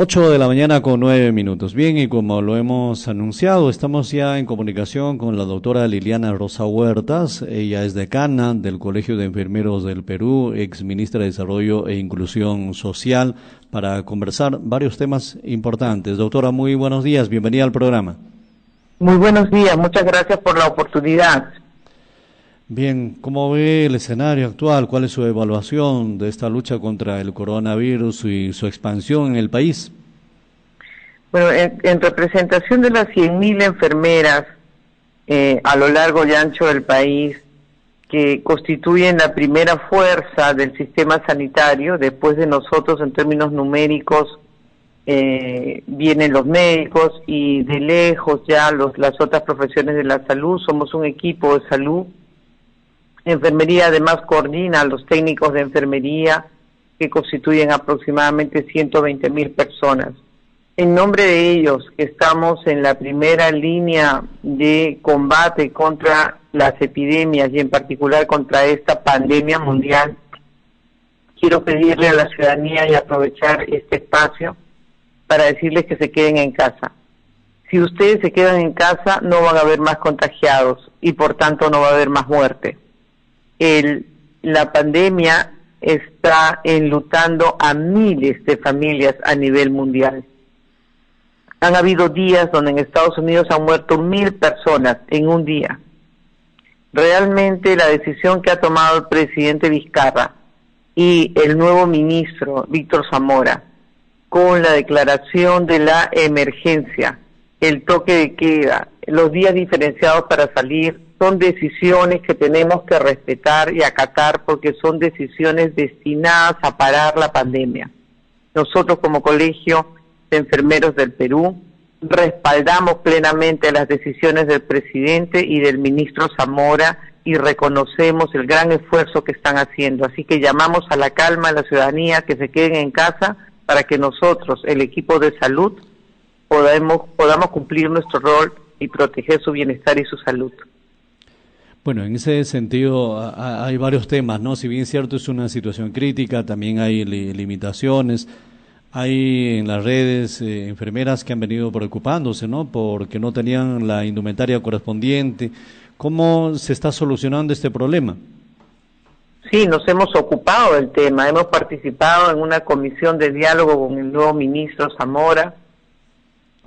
8 de la mañana con 9 minutos. Bien, y como lo hemos anunciado, estamos ya en comunicación con la doctora Liliana Rosa Huertas. Ella es decana del Colegio de Enfermeros del Perú, ex ministra de Desarrollo e Inclusión Social, para conversar varios temas importantes. Doctora, muy buenos días, bienvenida al programa. Muy buenos días, muchas gracias por la oportunidad. Bien, ¿cómo ve el escenario actual? ¿Cuál es su evaluación de esta lucha contra el coronavirus y su expansión en el país? Bueno, en representación de las 100.000 enfermeras a lo largo y ancho del país, que constituyen la primera fuerza del sistema sanitario, después de nosotros en términos numéricos vienen los médicos y de lejos ya las otras profesiones de la salud. Somos un equipo de salud. Enfermería además coordina a los técnicos de enfermería, que constituyen aproximadamente 120.000 personas. En nombre de ellos, que estamos en la primera línea de combate contra las epidemias y en particular contra esta pandemia mundial, quiero pedirle a la ciudadanía y aprovechar este espacio para decirles que se queden en casa. Si ustedes se quedan en casa, no van a haber más contagiados y por tanto no va a haber más muerte. La pandemia está enlutando a miles de familias a nivel mundial. Han habido días donde en Estados Unidos han muerto 1.000 personas en un día. Realmente la decisión que ha tomado el presidente Vizcarra y el nuevo ministro Víctor Zamora, con la declaración de la emergencia, el toque de queda, los días diferenciados para salir, son decisiones que tenemos que respetar y acatar porque son decisiones destinadas a parar la pandemia. Nosotros como Colegio de Enfermeros del Perú respaldamos plenamente las decisiones del presidente y del ministro Zamora y reconocemos el gran esfuerzo que están haciendo. Así que llamamos a la calma a la ciudadanía, que se queden en casa para que nosotros, el equipo de salud, podamos cumplir nuestro rol y proteger su bienestar y su salud. Bueno, en ese sentido hay varios temas, ¿no? Si bien es cierto es una situación crítica, también hay limitaciones. Hay en las redes enfermeras que han venido preocupándose, ¿no? Porque no tenían la indumentaria correspondiente. ¿Cómo se está solucionando este problema? Sí, nos hemos ocupado del tema. Hemos participado en una comisión de diálogo con el nuevo ministro Zamora,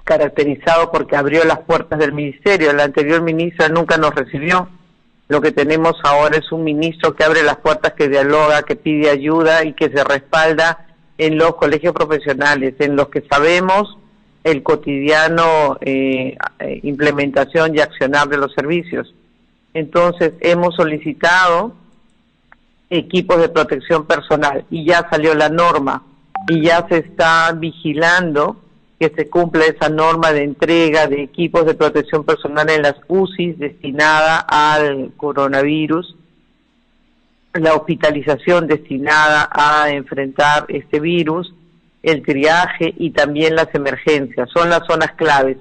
caracterizado porque abrió las puertas del ministerio. La anterior ministra nunca nos recibió. Lo que tenemos ahora es un ministro que abre las puertas, que dialoga, que pide ayuda y que se respalda en los colegios profesionales, en los que sabemos el cotidiano implementación y accionar de los servicios. Entonces, hemos solicitado equipos de protección personal y ya salió la norma y ya se está vigilando que se cumpla esa norma de entrega de equipos de protección personal en las UCIs destinada al coronavirus, la hospitalización destinada a enfrentar este virus, el triaje y también las emergencias. Son las zonas claves.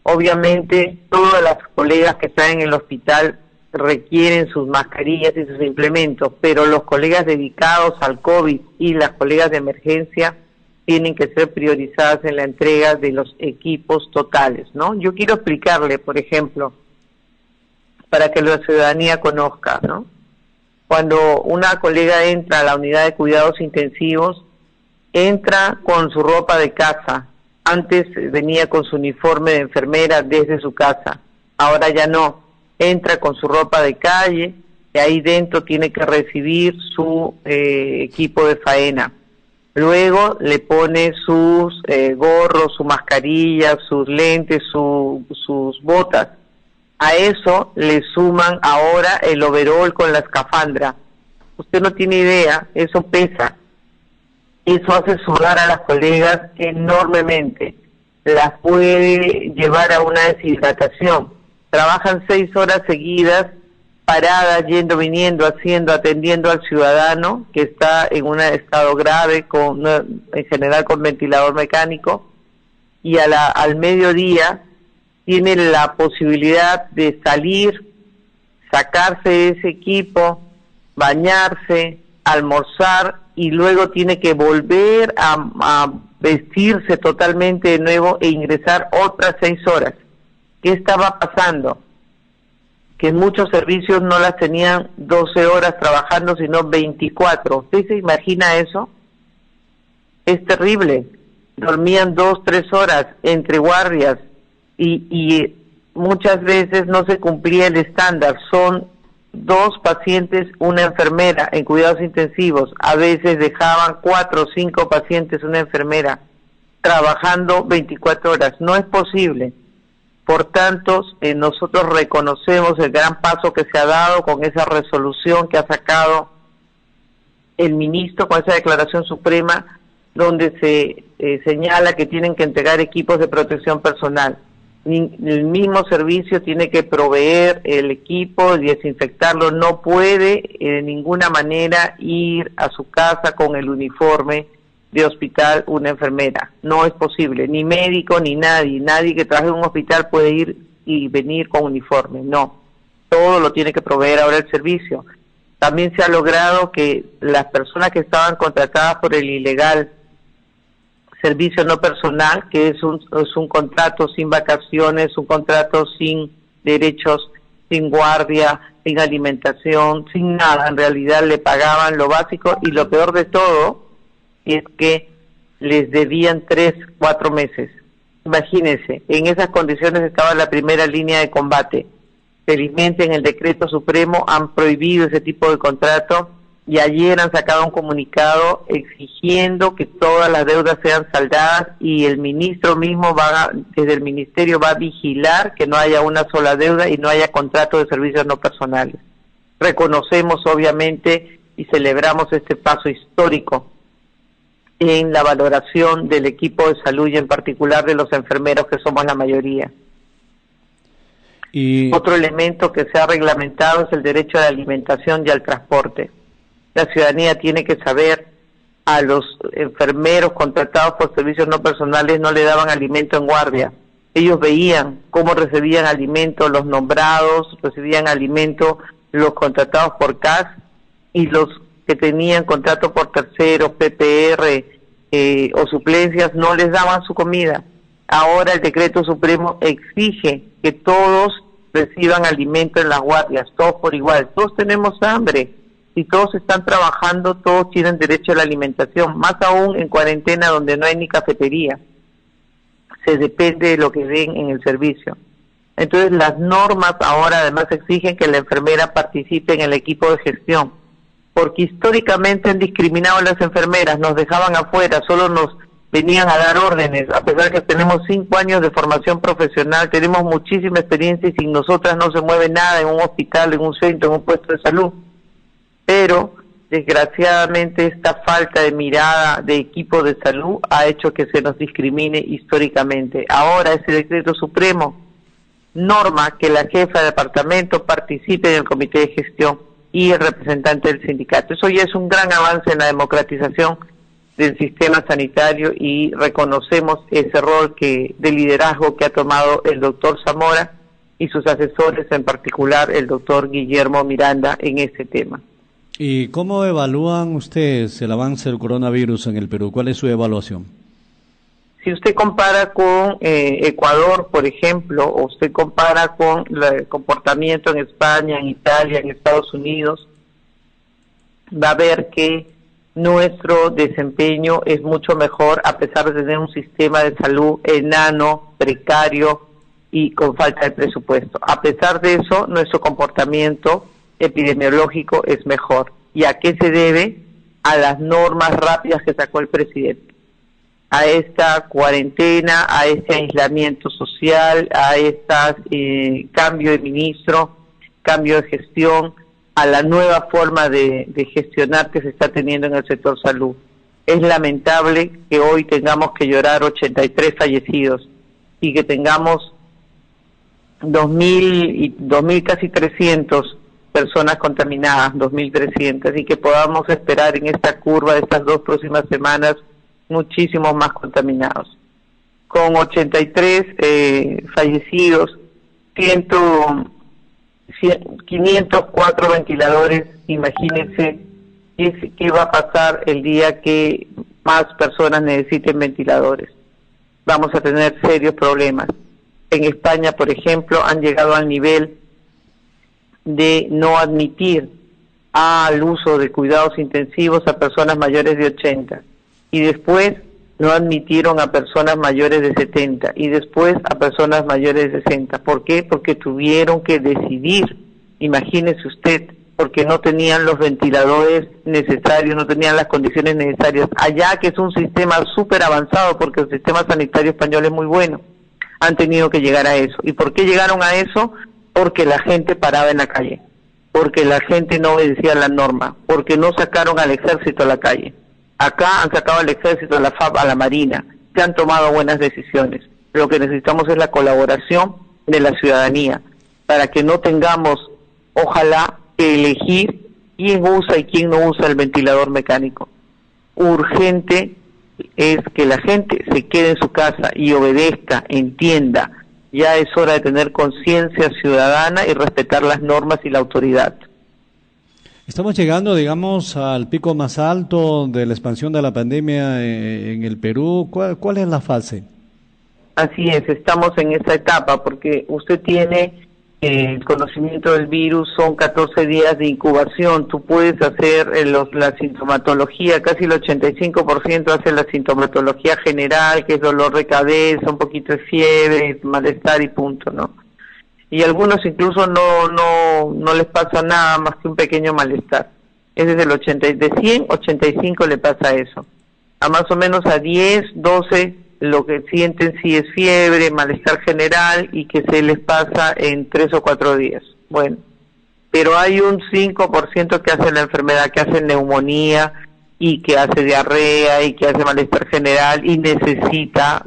Obviamente, todas las colegas que están en el hospital requieren sus mascarillas y sus implementos, pero los colegas dedicados al COVID y las colegas de emergencia tienen que ser priorizadas en la entrega de los equipos totales, ¿no? Yo quiero explicarle, por ejemplo, para que la ciudadanía conozca, ¿no? Cuando una colega entra a la unidad de cuidados intensivos, entra con su ropa de casa. Antes venía con su uniforme de enfermera desde su casa. Ahora ya no. Entra con su ropa de calle y ahí dentro tiene que recibir su equipo de faena. Luego le pone sus gorros, su mascarilla, sus lentes, sus botas. A eso le suman ahora el overol con la escafandra. Usted no tiene idea, eso pesa. Eso hace sudar a las colegas enormemente. Las puede llevar a una deshidratación. Trabajan 6 horas seguidas, paradas, yendo, viniendo, atendiendo al ciudadano que está en un estado grave, en general con ventilador mecánico, y al mediodía tiene la posibilidad de salir, sacarse ese equipo, bañarse, almorzar y luego tiene que volver a vestirse totalmente de nuevo e ingresar otras 6 horas. ¿Qué estaba pasando? Que en muchos servicios no las tenían 12 horas trabajando, sino 24. ¿Usted se imagina eso? Es terrible. Dormían 2, 3 horas entre guardias y muchas veces no se cumplía el estándar. Son 2 pacientes, una enfermera en cuidados intensivos. A veces dejaban 4 o 5 pacientes, una enfermera, trabajando 24 horas. No es posible. Por tanto, nosotros reconocemos el gran paso que se ha dado con esa resolución que ha sacado el ministro, con esa declaración suprema, donde se señala que tienen que entregar equipos de protección personal. El mismo servicio tiene que proveer el equipo y desinfectarlo. No puede de ninguna manera ir a su casa con el uniforme de hospital una enfermera. No es posible, ni médico ni nadie que trabaje en un hospital puede ir y venir con uniforme. No, todo lo tiene que proveer ahora el servicio. También se ha logrado que las personas que estaban contratadas por el ilegal servicio no personal, que es un contrato sin vacaciones, un contrato sin derechos, sin guardia, sin alimentación, sin nada, en realidad le pagaban lo básico, y lo peor de todo es que les debían 3, 4 meses. Imagínense, en esas condiciones estaba la primera línea de combate. Felizmente en el decreto supremo han prohibido ese tipo de contrato, y ayer han sacado un comunicado exigiendo que todas las deudas sean saldadas, y el ministro mismo desde el ministerio va a vigilar que no haya una sola deuda y no haya contrato de servicios no personales. Reconocemos obviamente y celebramos este paso histórico en la valoración del equipo de salud y en particular de los enfermeros, que somos la mayoría. Y otro elemento que se ha reglamentado es el derecho a la alimentación y al transporte. La ciudadanía tiene que saber, a los enfermeros contratados por servicios no personales no le daban alimento en guardia. Ellos veían cómo recibían alimento los nombrados, recibían alimento los contratados por CAS, y los que tenían contrato por terceros, PPR o suplencias no les daban su comida. Ahora el decreto supremo exige que todos reciban alimento en las guardias, todos por igual. Todos tenemos hambre. Si todos están trabajando, todos tienen derecho a la alimentación, más aún en cuarentena donde no hay ni cafetería. Se depende de lo que den en el servicio. Entonces las normas ahora además exigen que la enfermera participe en el equipo de gestión, porque históricamente han discriminado a las enfermeras, nos dejaban afuera, solo nos venían a dar órdenes, a pesar que tenemos 5 años de formación profesional, tenemos muchísima experiencia, y sin nosotras no se mueve nada en un hospital, en un centro, en un puesto de salud. Pero desgraciadamente esta falta de mirada de equipo de salud ha hecho que se nos discrimine históricamente. Ahora ese decreto supremo norma que la jefa de departamento participe en el comité de gestión y el representante del sindicato. Eso ya es un gran avance en la democratización del sistema sanitario, y reconocemos ese rol de liderazgo que ha tomado el doctor Zamora y sus asesores, en particular el doctor Guillermo Miranda, en ese tema. ¿Y cómo evalúan ustedes el avance del coronavirus en el Perú? ¿Cuál es su evaluación? Si usted compara con Ecuador, por ejemplo, o usted compara con el comportamiento en España, en Italia, en Estados Unidos, va a ver que nuestro desempeño es mucho mejor, a pesar de tener un sistema de salud enano, precario y con falta de presupuesto. A pesar de eso, nuestro comportamiento epidemiológico es mejor. ¿Y a qué se debe? A las normas rápidas que sacó el presidente, a esta cuarentena, a este aislamiento social, a este cambio de ministro, cambio de gestión, a la nueva forma de gestionar que se está teniendo en el sector salud. Es lamentable que hoy tengamos que llorar 83 fallecidos y que tengamos 2.000 casi 300 personas contaminadas, 2.300, y que podamos esperar en esta curva de estas 2 próximas semanas muchísimos más contaminados. Con 83 fallecidos, 504 ventiladores, imagínense qué va a pasar el día que más personas necesiten ventiladores. Vamos a tener serios problemas. En España, por ejemplo, han llegado al nivel de no admitir al uso de cuidados intensivos a personas mayores de 80 y después no admitieron a personas mayores de 70 y después a personas mayores de 60. ¿Por qué? Porque tuvieron que decidir, imagínese usted, porque no tenían los ventiladores necesarios, no tenían las condiciones necesarias. Allá, que es un sistema súper avanzado, porque el sistema sanitario español es muy bueno, han tenido que llegar a eso. ¿Y por qué llegaron a eso? Porque la gente paraba en la calle, porque la gente no obedecía la norma, porque no sacaron al ejército a la calle. Acá han sacado al ejército, a la FAB, a la Marina, se han tomado buenas decisiones. Lo que necesitamos es la colaboración de la ciudadanía, para que no tengamos, ojalá, que elegir quién usa y quién no usa el ventilador mecánico. Urgente es que la gente se quede en su casa y obedezca, entienda. Ya es hora de tener conciencia ciudadana y respetar las normas y la autoridad. Estamos llegando, digamos, al pico más alto de la expansión de la pandemia en el Perú. ¿Cuál es la fase? Así es, estamos en esa etapa porque usted tiene el conocimiento del virus, son 14 días de incubación. Tú puedes hacer la sintomatología, casi el 85% hace la sintomatología general, que es dolor de cabeza, un poquito de fiebre, malestar y punto, ¿no? Y algunos incluso no les pasa nada más que un pequeño malestar. Es desde el 80, de 100, 85 le pasa eso. A más o menos a 10, 12 lo que sienten sí es fiebre, malestar general y que se les pasa en 3 o 4 días. Bueno, pero hay un 5% que hace la enfermedad, que hace neumonía y que hace diarrea y que hace malestar general y necesita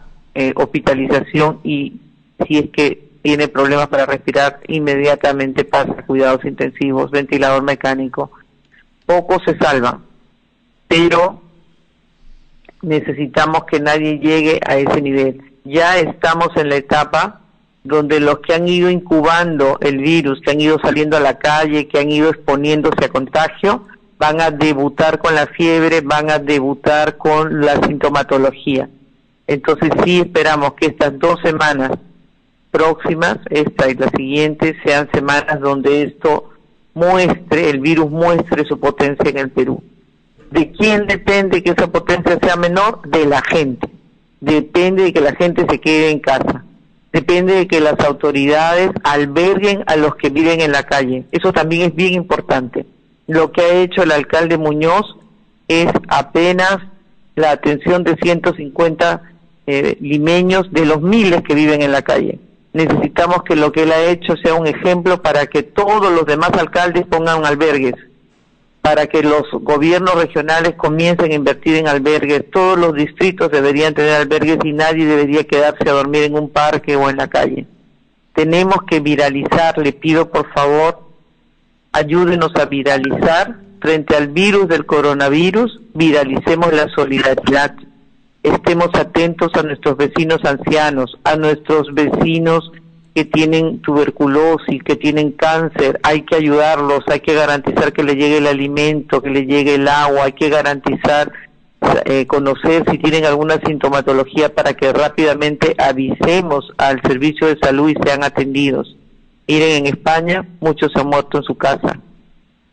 hospitalización, y si es que tiene problemas para respirar, inmediatamente pasa a cuidados intensivos, ventilador mecánico. Pocos se salvan, pero necesitamos que nadie llegue a ese nivel. Ya estamos en la etapa donde los que han ido incubando el virus, que han ido saliendo a la calle, que han ido exponiéndose a contagio, van a debutar con la fiebre, van a debutar con la sintomatología. Entonces sí esperamos que estas 2 semanas próximas, esta y la siguiente, sean semanas donde el virus muestre su potencia en el Perú. ¿De quién depende que esa potencia sea menor? De la gente. Depende de que la gente se quede en casa. Depende de que las autoridades alberguen a los que viven en la calle. Eso también es bien importante. Lo que ha hecho el alcalde Muñoz es apenas la atención de 150 limeños de los miles que viven en la calle. Necesitamos que lo que él ha hecho sea un ejemplo para que todos los demás alcaldes pongan albergues, para que los gobiernos regionales comiencen a invertir en albergues. Todos los distritos deberían tener albergues y nadie debería quedarse a dormir en un parque o en la calle. Tenemos que viralizar, le pido por favor, ayúdenos a viralizar frente al virus del coronavirus, viralicemos la solidaridad. Estemos atentos a nuestros vecinos ancianos, a nuestros vecinos que tienen tuberculosis, que tienen cáncer. Hay que ayudarlos, hay que garantizar que le llegue el alimento, que le llegue el agua, hay que garantizar, conocer si tienen alguna sintomatología para que rápidamente avisemos al servicio de salud y sean atendidos. Miren, en España muchos se han muerto en su casa,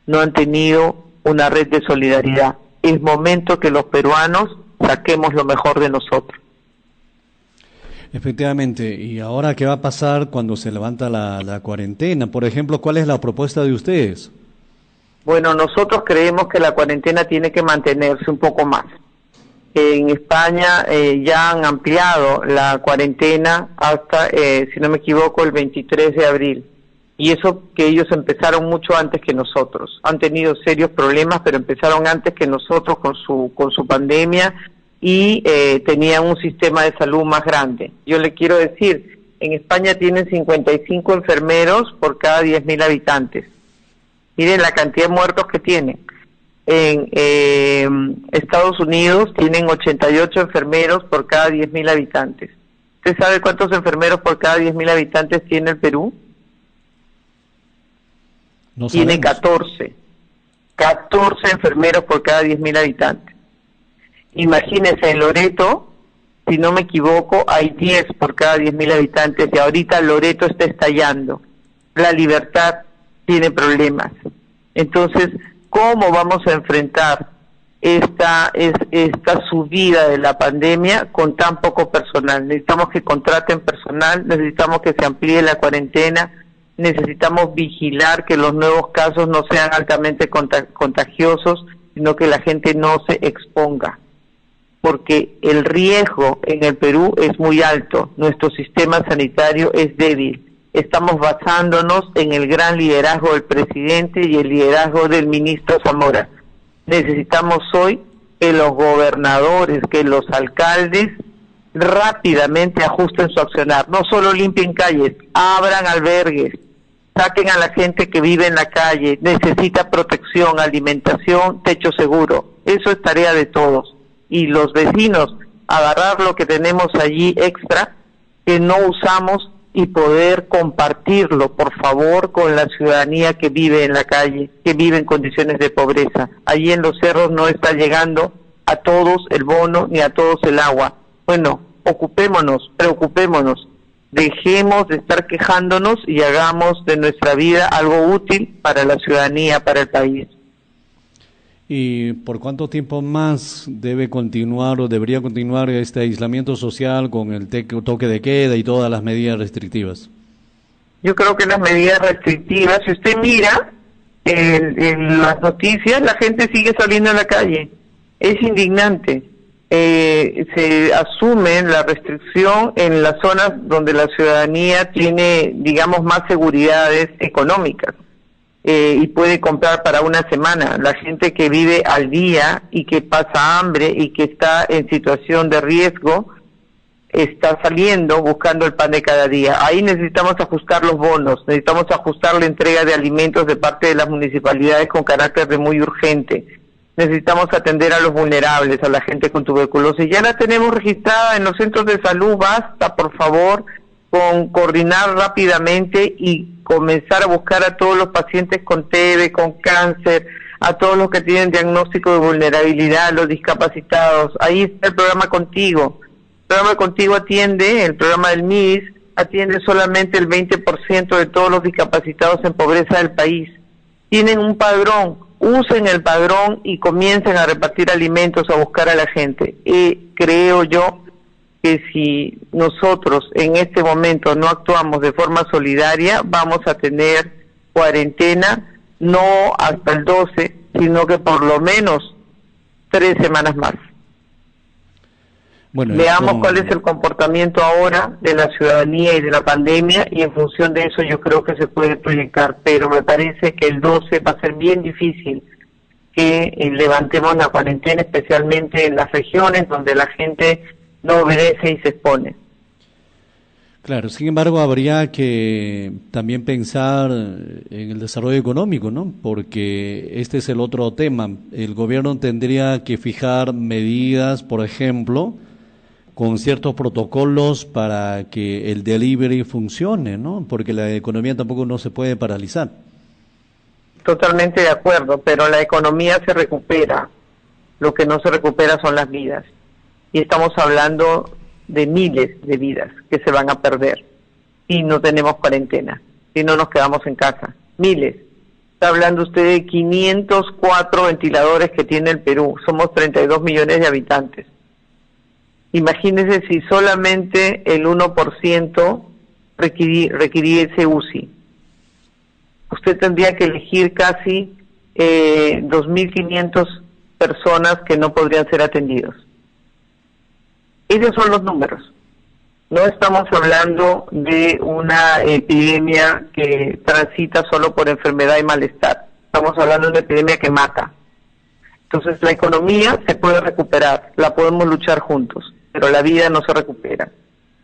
no han tenido una red de solidaridad. Es momento que los peruanos saquemos lo mejor de nosotros. Efectivamente, ¿y ahora qué va a pasar cuando se levanta la cuarentena? Por ejemplo, ¿cuál es la propuesta de ustedes? Bueno, nosotros creemos que la cuarentena tiene que mantenerse un poco más. En España ya han ampliado la cuarentena hasta, si no me equivoco, el 23 de abril. Y eso que ellos empezaron mucho antes que nosotros. Han tenido serios problemas, pero empezaron antes que nosotros con su pandemia y tenían un sistema de salud más grande. Yo le quiero decir, en España tienen 55 enfermeros por cada 10.000 habitantes. Miren la cantidad de muertos que tienen. En Estados Unidos tienen 88 enfermeros por cada 10.000 habitantes. ¿Usted sabe cuántos enfermeros por cada 10.000 habitantes tiene el Perú? No tiene sabemos. 14 enfermeros por cada 10.000 habitantes. Imagínense, en Loreto, si no me equivoco, hay 10 por cada 10.000 habitantes y ahorita Loreto está estallando. La Libertad tiene problemas. Entonces, ¿cómo vamos a enfrentar esta subida de la pandemia con tan poco personal? Necesitamos que contraten personal, necesitamos que se amplíe la cuarentena, necesitamos vigilar que los nuevos casos no sean altamente contagiosos, sino que la gente no se exponga, porque el riesgo en el Perú es muy alto, nuestro sistema sanitario es débil. Estamos basándonos en el gran liderazgo del presidente y el liderazgo del ministro Zamora. Necesitamos hoy que los gobernadores, que los alcaldes rápidamente ajusten su accionar. No solo limpien calles, abran albergues, saquen a la gente que vive en la calle, necesita protección, alimentación, techo seguro. Eso es tarea de todos. Y los vecinos, agarrar lo que tenemos allí extra, que no usamos, y poder compartirlo, por favor, con la ciudadanía que vive en la calle, que vive en condiciones de pobreza. Allí en los cerros no está llegando a todos el bono ni a todos el agua. Bueno, ocupémonos, preocupémonos, dejemos de estar quejándonos y hagamos de nuestra vida algo útil para la ciudadanía, para el país. ¿Y por cuánto tiempo más debe continuar o debería continuar este aislamiento social con el toque de queda y todas las medidas restrictivas? Yo creo que las medidas restrictivas, si usted mira en las noticias, la gente sigue saliendo a la calle. Es indignante. Se asume la restricción en las zonas donde la ciudadanía tiene, digamos, más seguridades económicas. Y puede comprar para una semana. La gente que vive al día y que pasa hambre y que está en situación de riesgo está saliendo buscando el pan de cada día. Ahí necesitamos ajustar los bonos, necesitamos ajustar la entrega de alimentos de parte de las municipalidades con carácter de muy urgente. Necesitamos atender a los vulnerables, a la gente con tuberculosis. Ya la tenemos registrada en los centros de salud. Basta, por favor, con coordinar rápidamente y comenzar a buscar a todos los pacientes con TB, con cáncer, a todos los que tienen diagnóstico de vulnerabilidad, los discapacitados. Ahí está el programa Contigo. El programa Contigo atiende, el programa del MIS, atiende solamente el 20% de todos los discapacitados en pobreza del país. Tienen un padrón, usen el padrón y comiencen a repartir alimentos, a buscar a la gente. Creo yo que si nosotros en este momento no actuamos de forma solidaria, vamos a tener cuarentena no hasta el 12, sino que por lo menos 3 semanas más. Bueno, veamos cuál es el comportamiento ahora de la ciudadanía y de la pandemia, y en función de eso yo creo que se puede proyectar, pero me parece que el 12 va a ser bien difícil que levantemos la cuarentena, especialmente en las regiones donde la gente no obedece y se expone. Claro, sin embargo, habría que también pensar en el desarrollo económico, ¿no? Porque este es el otro tema. El gobierno tendría que fijar medidas, por ejemplo, con ciertos protocolos para que el delivery funcione, ¿no? Porque la economía tampoco no se puede paralizar. Totalmente de acuerdo, pero la economía se recupera. Lo que no se recupera son las vidas. Y estamos hablando de miles de vidas que se van a perder si no tenemos cuarentena, si no nos quedamos en casa. Miles. Está hablando usted de 504 ventiladores que tiene el Perú. Somos 32 millones de habitantes. Imagínese si solamente el 1% requiriese UCI. Usted tendría que elegir casi 2.500 personas que no podrían ser atendidos. Esos son los números. No estamos hablando de una epidemia que transita solo por enfermedad y malestar. Estamos hablando de una epidemia que mata. Entonces la economía se puede recuperar, la podemos luchar juntos, pero la vida no se recupera.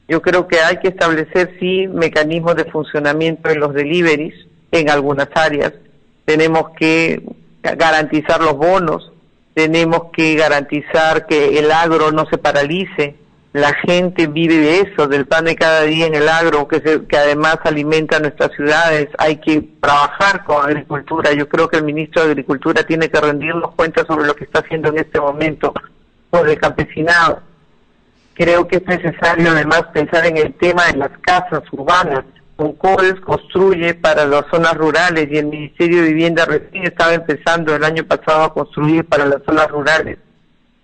Yo creo que hay que establecer, sí, mecanismos de funcionamiento en los deliveries, en algunas áreas. Tenemos que garantizar los bonos, tenemos que garantizar que el agro no se paralice. La gente vive de eso, del pan de cada día en el agro, que además alimenta nuestras ciudades. Hay que trabajar con agricultura. Yo creo que el ministro de Agricultura tiene que rendirnos cuentas sobre lo que está haciendo en este momento. por el campesinado. Creo que es necesario además pensar en el tema de las casas urbanas. Concoles construye para las zonas rurales y el Ministerio de Vivienda recién estaba empezando el año pasado a construir para las zonas rurales.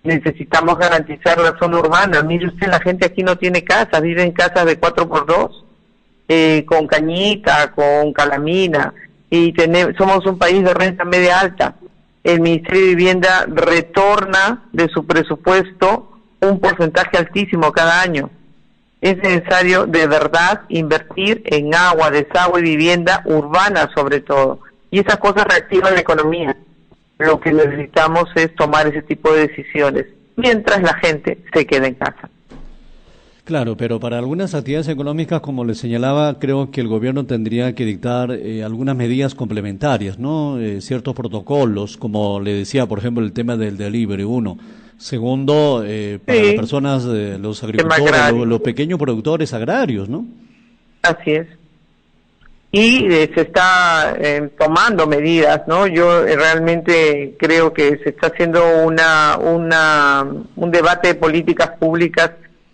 Necesitamos garantizar la zona urbana. Mire usted, la gente aquí no tiene casa, vive en casas de 4x2, con cañita, con calamina, y somos un país de renta media alta. El Ministerio de Vivienda retorna de su presupuesto un porcentaje altísimo cada año. Es necesario de verdad invertir en agua, desagüe y vivienda urbana sobre todo. Y esas cosas reactivan la economía. Lo que necesitamos es tomar ese tipo de decisiones, mientras la gente se queda en casa. Claro, pero para algunas actividades económicas, como le señalaba, creo que el gobierno tendría que dictar algunas medidas complementarias, ¿no? Ciertos protocolos, como le decía, por ejemplo, el tema del delivery, uno. Segundo, para las personas, los agricultores, los pequeños productores agrarios, ¿no? Así es. Y se está tomando medidas, ¿no? Yo realmente creo que se está haciendo un debate de políticas públicas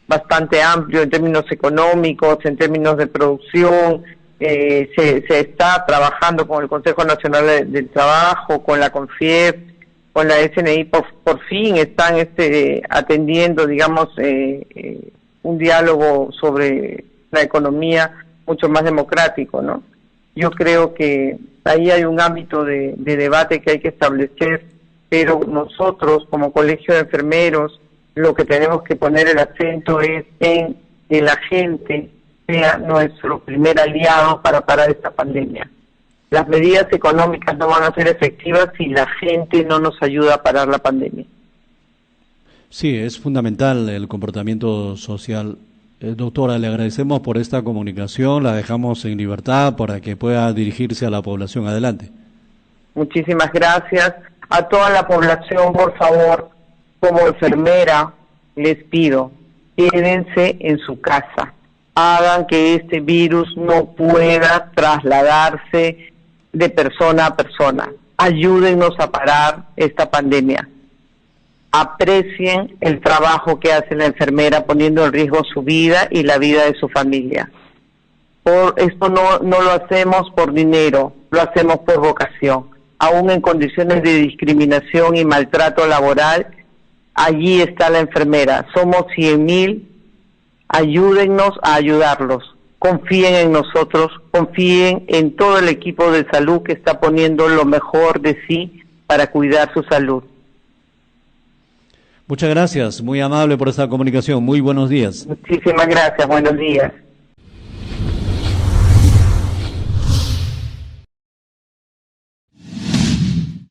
bastante amplio en términos económicos, en términos de producción. Se está trabajando con el Consejo Nacional del Trabajo, con la CONFIEP, con la SNI. Por fin están atendiendo, digamos, un diálogo sobre la economía mucho más democrático, ¿no? Yo creo que ahí hay un ámbito de debate que hay que establecer, pero nosotros como Colegio de Enfermeros lo que tenemos que poner el acento es en que la gente sea nuestro primer aliado para parar esta pandemia. Las medidas económicas no van a ser efectivas si la gente no nos ayuda a parar la pandemia. Sí, es fundamental el comportamiento social. Doctora, le agradecemos por esta comunicación, la dejamos en libertad para que pueda dirigirse a la población. Adelante. Muchísimas gracias. A toda la población, por favor, como enfermera, les pido, quédense en su casa. Hagan que este virus no pueda trasladarse de persona a persona. Ayúdennos a parar esta pandemia. Aprecien el trabajo que hace la enfermera poniendo en riesgo su vida y la vida de su familia. Esto no lo hacemos por dinero, lo hacemos por vocación. Aún en condiciones de discriminación y maltrato laboral, allí está la enfermera. Somos 100.000. Ayúdennos a ayudarlos. Confíen en nosotros, confíen en todo el equipo de salud que está poniendo lo mejor de sí para cuidar su salud. Muchas gracias, muy amable por esta comunicación. Muy buenos días. Muchísimas gracias, buenos días.